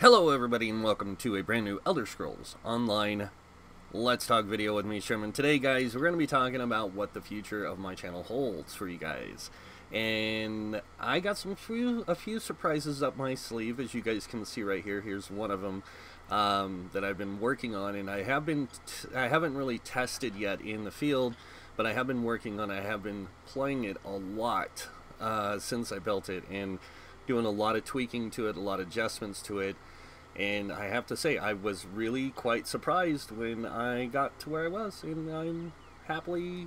Hello everybody and welcome to a brand new Elder Scrolls Online Let's Talk video with me, Sherman. Today guys, we're going to be talking about what the future of my channel holds for you guys. And I got a few surprises up my sleeve, as you guys can see right here. Here's one of them that I've been working on, and I haven't really tested yet in the field, but I have been working on it. I have been playing it a lot since I built it, and doing a lot of tweaking to it, a lot of adjustments to it. And I have to say, I was really quite surprised when I got to where I was, and I'm happily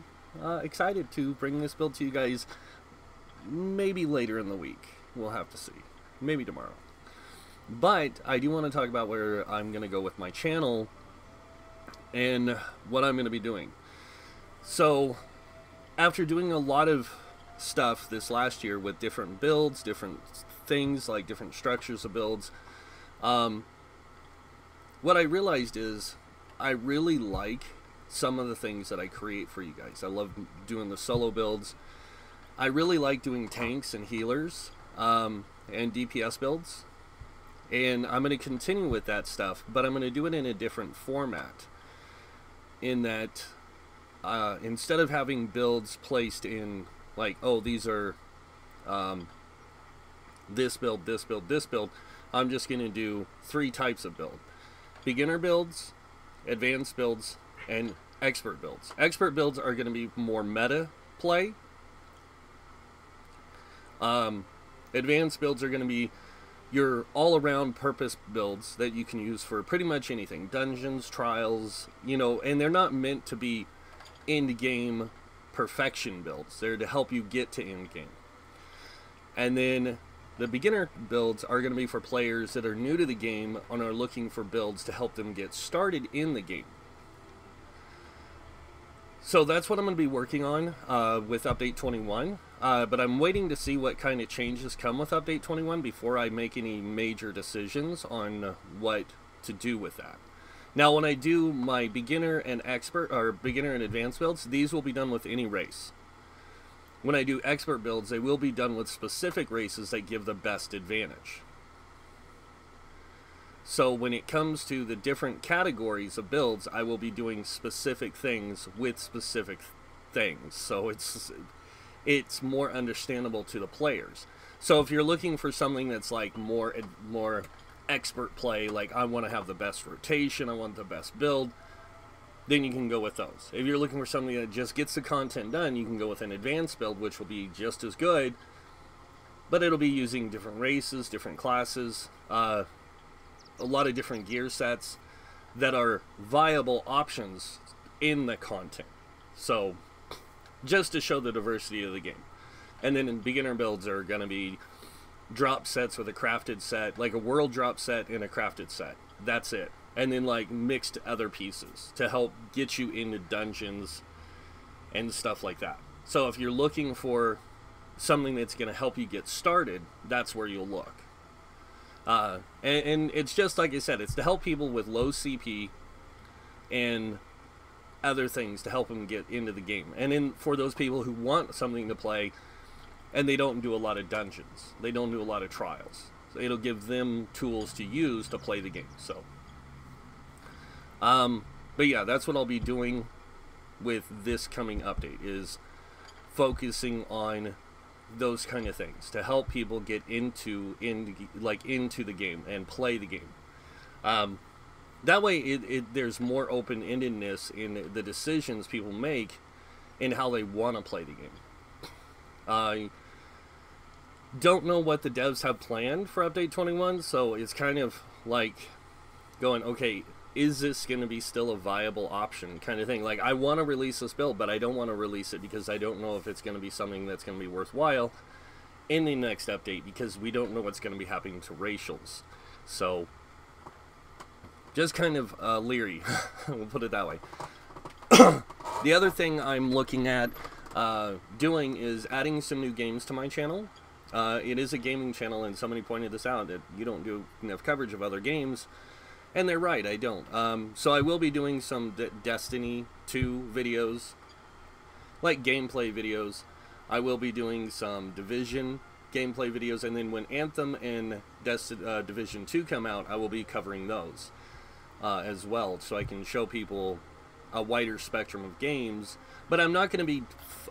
excited to bring this build to you guys maybe later in the week. We'll have to see. Maybe tomorrow. But I do want to talk about where I'm going to go with my channel and what I'm going to be doing. So, after doing a lot of stuff this last year with different builds, different things, like different structures of builds, what I realized is I really like some of the things that I create for you guys. I love doing the solo builds. I really like doing tanks and healers and DPS builds, and I'm going to continue with that stuff, but I'm going to do it in a different format, in that instead of having builds placed in like, oh, these are this build, this build, this build, I'm just going to do 3 types of build: beginner builds, advanced builds, and expert builds. Expert builds are going to be more meta play. Advanced builds are going to be your all-around purpose builds that you can use for pretty much anything. Dungeons, trials, you know, and they're not meant to be end-game perfection builds. They're to help you get to end-game. And then the beginner builds are going to be for players that are new to the game and are looking for builds to help them get started in the game. So that's what I'm going to be working on with Update 21. But I'm waiting to see what kind of changes come with Update 21 before I make any major decisions on what to do with that. Now, when I do my beginner and expert, or beginner and advanced builds, these will be done with any race. When I do expert builds, they will be done with specific races that give the best advantage. So when it comes to the different categories of builds, I will be doing specific things with specific things. So it's more understandable to the players. So if you're looking for something that's like more expert play, like I want to have the best rotation, I want the best build, then you can go with those. If you're looking for something that just gets the content done, you can go with an advanced build, which will be just as good, but it'll be using different races, different classes, a lot of different gear sets that are viable options in the content. So, just to show the diversity of the game. And then in beginner builds are going to be drop sets with a crafted set, like a world drop set and a crafted set. That's it. And then like mixed other pieces to help get you into dungeons and stuff like that. So if you're looking for something that's going to help you get started, that's where you'll look. And it's just like I said, it's to help people with low CP and other things to help them get into the game. And then for those people who want something to play and they don't do a lot of dungeons, they don't do a lot of trials, so it'll give them tools to use to play the game. So but yeah, that's what I'll be doing with this coming update, is focusing on those kind of things to help people get into the game and play the game. That way there's more open-endedness in the decisions people make in how they want to play the game. I don't know what the devs have planned for Update 21, so it's kind of like going, okay, is this going to be still a viable option kind of thing? Like, I want to release this build, but I don't want to release it because I don't know if it's going to be something that's going to be worthwhile in the next update, because we don't know what's going to be happening to racials. So, just kind of leery. We'll put it that way. The other thing I'm looking at doing is adding some new games to my channel. It is a gaming channel, and somebody pointed this out, that you don't do enough coverage of other games. And they're right, I don't. So I will be doing some Destiny 2 videos, like gameplay videos. I will be doing some Division gameplay videos, and then when Anthem and Division 2 come out, I will be covering those as well, so I can show people a wider spectrum of games. But I'm not going to be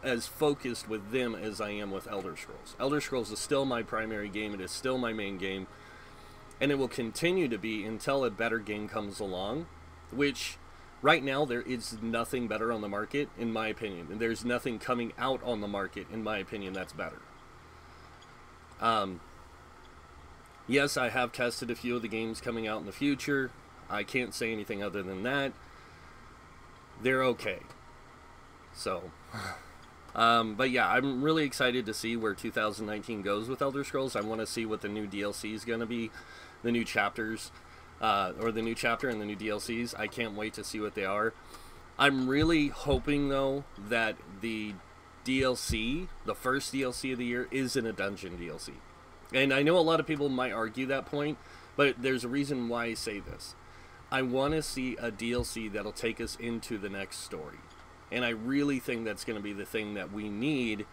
as focused with them as I am with Elder Scrolls. Elder Scrolls is still my primary game. It is still my main game. And it will continue to be until a better game comes along, which right now there is nothing better on the market, in my opinion. And there's nothing coming out on the market, in my opinion, that's better. Yes, I have tested a few of the games coming out in the future. I can't say anything other than that. They're okay. So, but yeah, I'm really excited to see where 2019 goes with Elder Scrolls. I want to see what the new DLC is going to be, the new chapters, or the new chapter and the new DLCs. I can't wait to see what they are. I'm really hoping, though, that the DLC, the first DLC of the year, isn't a dungeon DLC. And I know a lot of people might argue that point, but there's a reason why I say this. I want to see a DLC that'll take us into the next story. And I really think that's going to be the thing that we need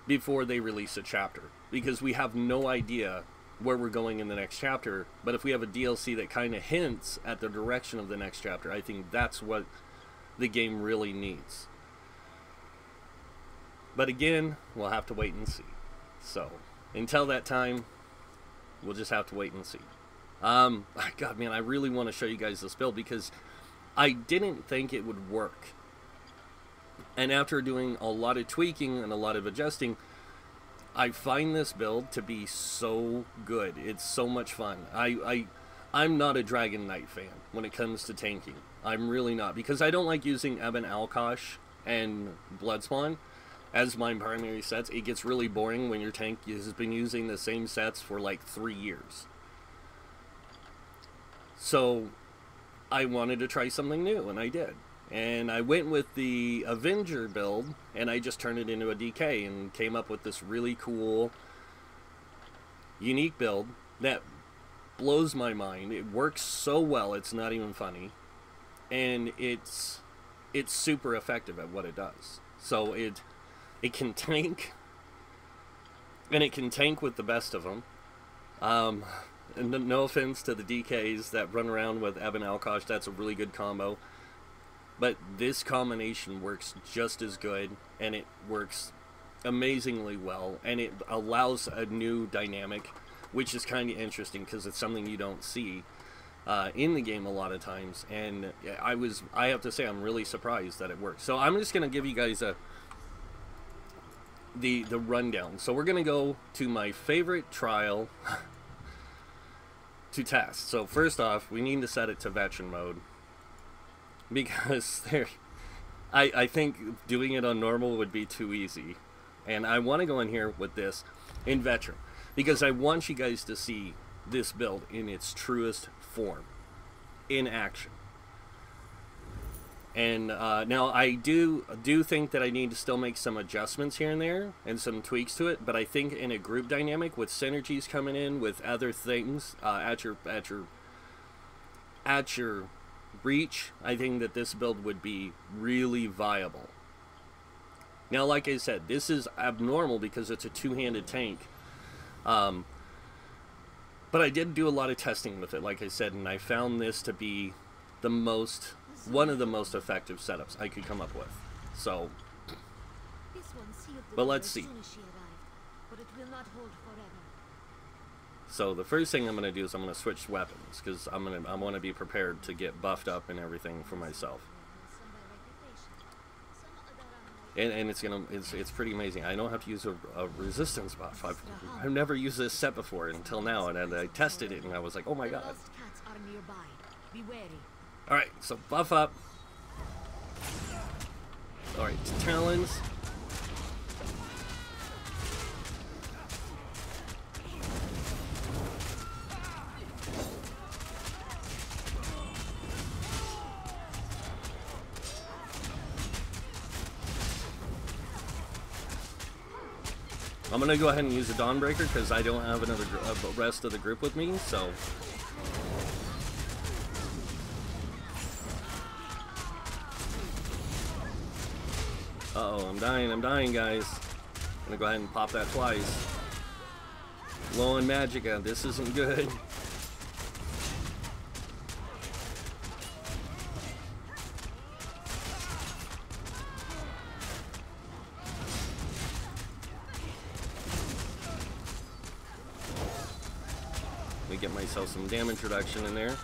before they release a chapter. Because we have no idea where we're going in the next chapter. But if we have a DLC that kind of hints at the direction of the next chapter, I think that's what the game really needs. But again, we'll have to wait and see. So, until that time, we'll just have to wait and see. God, man, I really want to show you guys this build because I didn't think it would work. And after doing a lot of tweaking and a lot of adjusting, I find this build to be so good. It's so much fun. I'm not a Dragon Knight fan when it comes to tanking. I'm really not, because I don't like using Ebon Alkosh and Bloodspawn as my primary sets. It gets really boring when your tank has been using the same sets for like 3 years. So I wanted to try something new, and I did. And I went with the Avenger build, and I just turned it into a DK and came up with this really cool, unique build that blows my mind. It works so well, it's not even funny. And it's super effective at what it does. So it can tank, and it can tank with the best of them. And no offense to the DKs that run around with Ebon Alkosh, that's a really good combo. But this combination works just as good, and it works amazingly well, and it allows a new dynamic, which is kind of interesting because it's something you don't see in the game a lot of times. And I have to say, I'm really surprised that it works. So I'm just going to give you guys the rundown. So we're going to go to my favorite trial to test. So first off, we need to set it to veteran mode, because I think doing it on normal would be too easy. And I want to go in here with this in veteran, because I want you guys to see this build in its truest form, in action. And now I do think that I need to still make some adjustments here and there and some tweaks to it, but I think in a group dynamic with synergies coming in with other things at your reach, I think that this build would be really viable. Now, like I said, this is abnormal because it's a two-handed tank. But I did do a lot of testing with it, like I said, and I found this to be one of the most effective setups I could come up with. So, but let's see. So the first thing I'm going to do is I'm going to switch weapons, because I want to be prepared to get buffed up and everything for myself. And it's pretty amazing. I don't have to use a resistance buff. I've never used this set before until now, and I tested it and I was like, oh my god. Alright, so buff up. Alright, talons. I'm gonna go ahead and use a Dawnbreaker because I don't have another rest of the group with me, so. Uh-oh, I'm dying, guys. I'm gonna go ahead and pop that twice. Low on magicka. This isn't good. Let me get myself some damage reduction in there.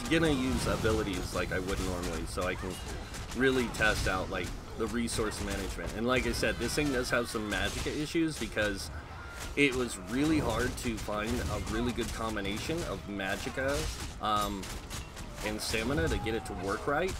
Gonna use abilities like I would normally, so I can really test out like the resource management. And like I said, this thing does have some magicka issues because it was really hard to find a really good combination of magicka and stamina to get it to work right.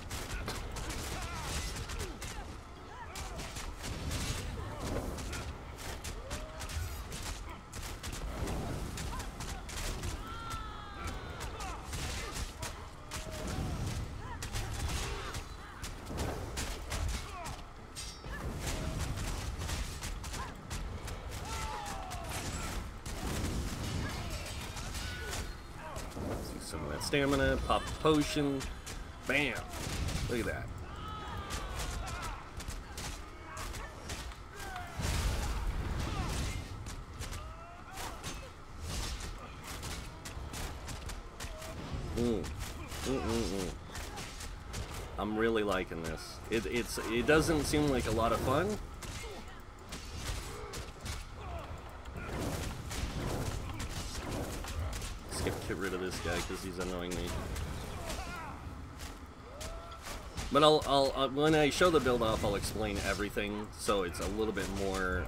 Some of that stamina, pop a potion, bam, look at that. I'm really liking this. It doesn't seem like a lot of fun. Get rid of this guy because he's annoying me. But I'll when I show the build off, I'll explain everything, so it's a little bit more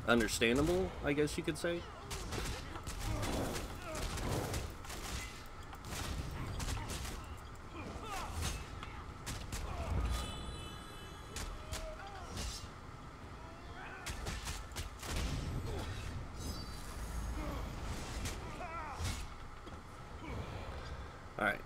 understandable, I guess you could say. Alright,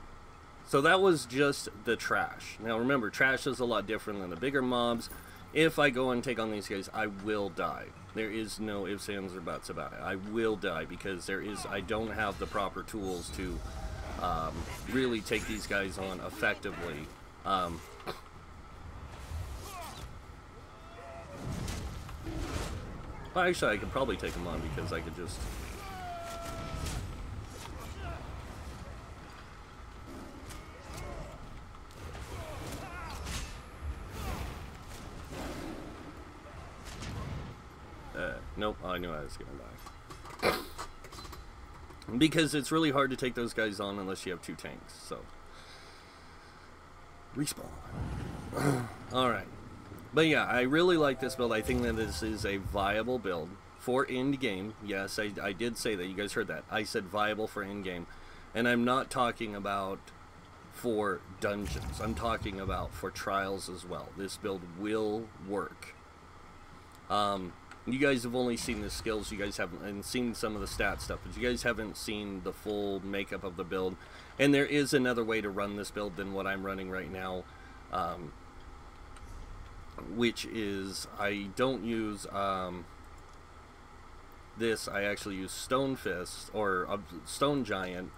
so that was just the trash. Now remember, trash is a lot different than the bigger mobs. If I go and take on these guys, I will die. There is no ifs, ands, or buts about it. I will die because I don't have the proper tools to really take these guys on effectively. Well, actually, I could probably take them on because I could just... Nope, I knew I was gonna die. Because it's really hard to take those guys on unless you have 2 tanks, so... Respawn. Alright. But yeah, I really like this build. I think that this is a viable build for in-game. Yes, I did say that. You guys heard that. I said viable for in-game. And I'm not talking about for dungeons. I'm talking about for trials as well. This build will work. You guys have only seen the skills, you guys haven't seen some of the stat stuff, but you guys haven't seen the full makeup of the build. And there is another way to run this build than what I'm running right now, which is I don't use this. I actually use Stone Fist or Stone Giant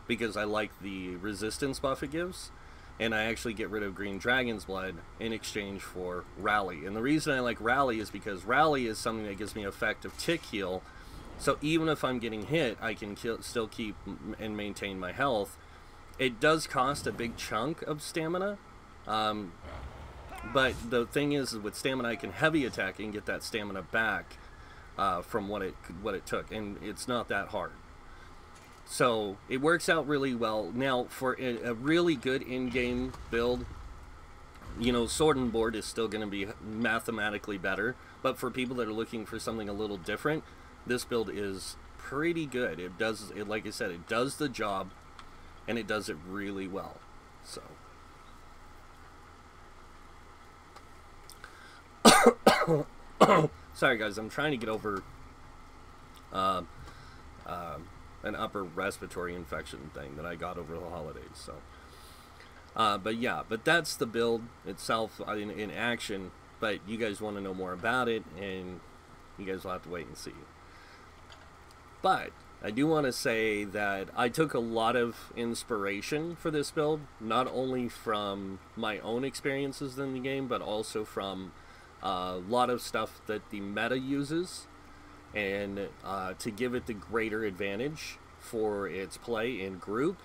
because I like the resistance buff it gives. And I actually get rid of Green Dragon's Blood in exchange for Rally. And the reason I like Rally is because Rally is something that gives me effective tick heal. So even if I'm getting hit, I can still keep and maintain my health. It does cost a big chunk of stamina. But the thing is with stamina, I can heavy attack and get that stamina back from what it took. And it's not that hard. So, it works out really well. Now, for a really good in-game build, you know, Sword and Board is still going to be mathematically better. But for people that are looking for something a little different, this build is pretty good. It does, like I said, it does the job, and it does it really well. So. Sorry, guys, I'm trying to get over... an upper respiratory infection thing that I got over the holidays. So, But yeah, but that's the build itself in action. But you guys want to know more about it, and you guys will have to wait and see. But I do want to say that I took a lot of inspiration for this build, not only from my own experiences in the game, but also from a lot of stuff that the meta uses, and to give it the greater advantage for its play in group.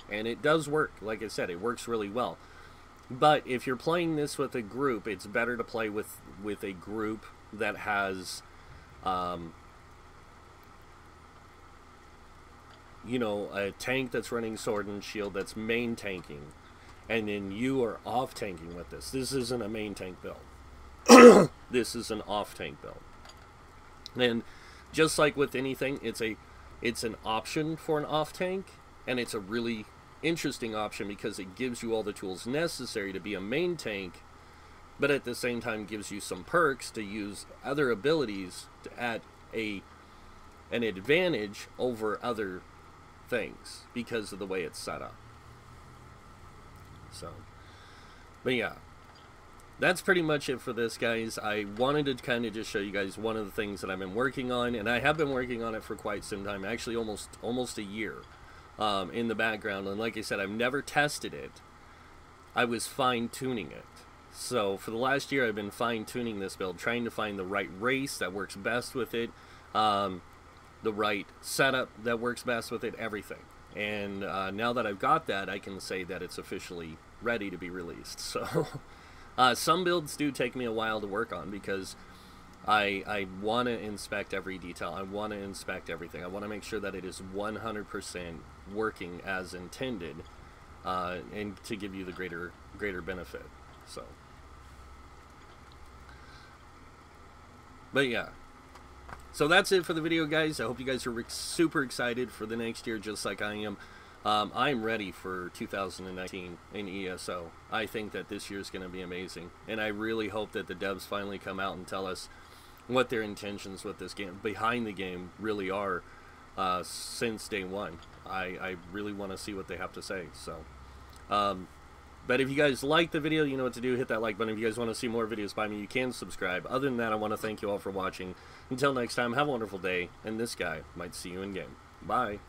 And it does work. Like I said, it works really well. But if you're playing this with a group, it's better to play with a group that has, you know, a tank that's running sword and shield that's main tanking, and then you are off tanking with this. This isn't a main tank build. This is an off tank build. And just like with anything, it's an option for an off tank, and it's a really interesting option because it gives you all the tools necessary to be a main tank, but at the same time gives you some perks to use other abilities to add an advantage over other things because of the way it's set up. So, but yeah, that's pretty much it for this, guys. I wanted to kind of just show you guys one of the things that I've been working on, and I have been working on it for quite some time, actually almost a year, in the background. And like I said, I've never tested it. I was fine-tuning it. So for the last year, I've been fine-tuning this build, trying to find the right race that works best with it, the right setup that works best with it, everything. And now that I've got that, I can say that it's officially ready to be released. So some builds do take me a while to work on because I want to inspect every detail. I want to inspect everything. I want to make sure that it is 100% working as intended, and to give you the greater benefit. So, but yeah. So that's it for the video, guys. I hope you guys are super excited for the next year, just like I am. I'm ready for 2019 in ESO. I think that this year is going to be amazing, and I really hope that the devs finally come out and tell us what their intentions with this game, behind the game, really are since day one. I really want to see what they have to say. So, but if you guys like the video, you know what to do. Hit that like button. If you guys want to see more videos by me, you can subscribe. Other than that, I want to thank you all for watching. Until next time, have a wonderful day, and this guy might see you in game. Bye.